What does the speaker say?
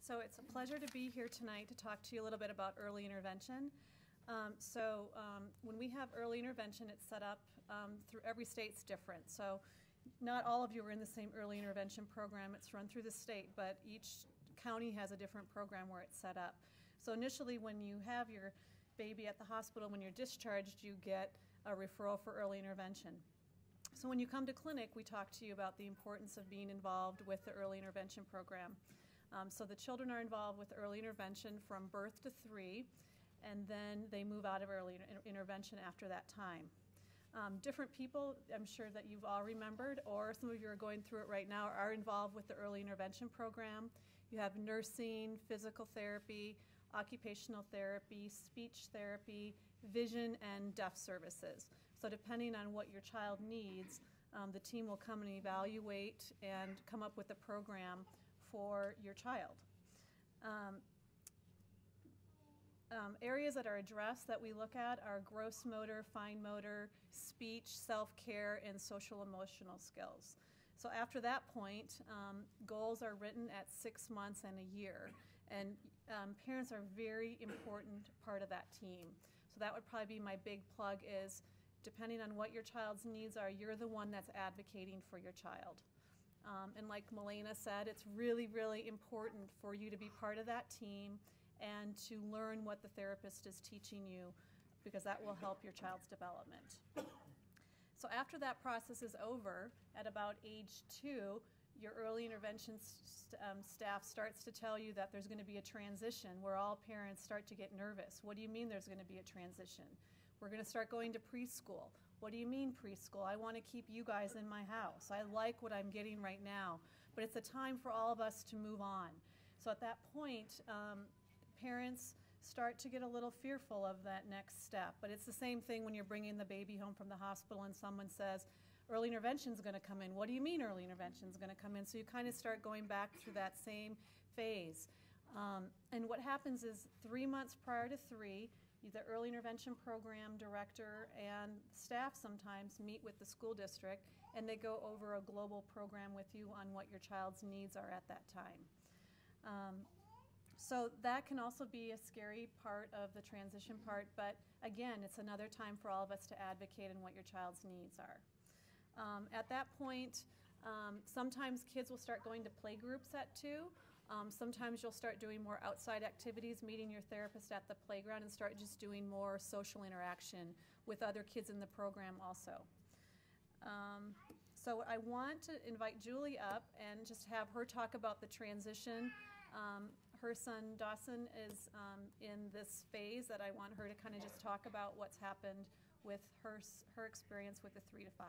So it's a pleasure to be here tonight to talk to you a little bit about early intervention. When we have early intervention, it's set up through every state's different. So not all of you are in the same early intervention program. It's run through the state, but each county has a different program where it's set up. So initially, when you have your baby at the hospital, when you're discharged, you get a referral for early intervention. So when you come to clinic, we talk to you about the importance of being involved with the early intervention program. So the children are involved with early intervention from birth to 3, and then they move out of early intervention after that time. Different people, I'm sure that you've all remembered, or some of you are going through it right now, are involved with the early intervention program. You have nursing, physical therapy, occupational therapy, speech therapy, vision, and deaf services. So depending on what your child needs, the team will come and evaluate and come up with a program for your child. Areas that are addressed that we look at are gross motor, fine motor, speech, self-care, and social emotional skills. So after that point, goals are written at 6 months and a year, and parents are a very important part of that team. So that would probably be my big plug is, depending on what your child's needs are, you're the one that's advocating for your child. And like Milena said, it's really, really important for you to be part of that team and to learn what the therapist is teaching you, because that will help your child's development. So after that process is over, at about age 2, your early intervention staff starts to tell you that there's going to be a transition where all parents start to get nervous. What do you mean there's going to be a transition? We're going to start going to preschool. What do you mean preschool? I want to keep you guys in my house. I like what I'm getting right now. But it's a time for all of us to move on. So at that point, parents start to get a little fearful of that next step. But it's the same thing when you're bringing the baby home from the hospital and someone says, early intervention is going to come in. What do you mean early intervention is going to come in? So you kind of start going back through that same phase. And what happens is 3 months prior to 3, the early intervention program director and staff sometimes meet with the school district, and they go over a global program with you on what your child's needs are at that time. So that can also be a scary part of the transition part, but again, it's another time for all of us to advocate on what your child's needs are. At that point, sometimes kids will start going to play groups at 2. Sometimes you'll start doing more outside activities, meeting your therapist at the playground, and start just doing more social interaction with other kids in the program also. So I want to invite Julie up and just have her talk about the transition. Her son Dawson is in this phase that I want her to kind of just talk about what's happened with her experience with the 3 to 5.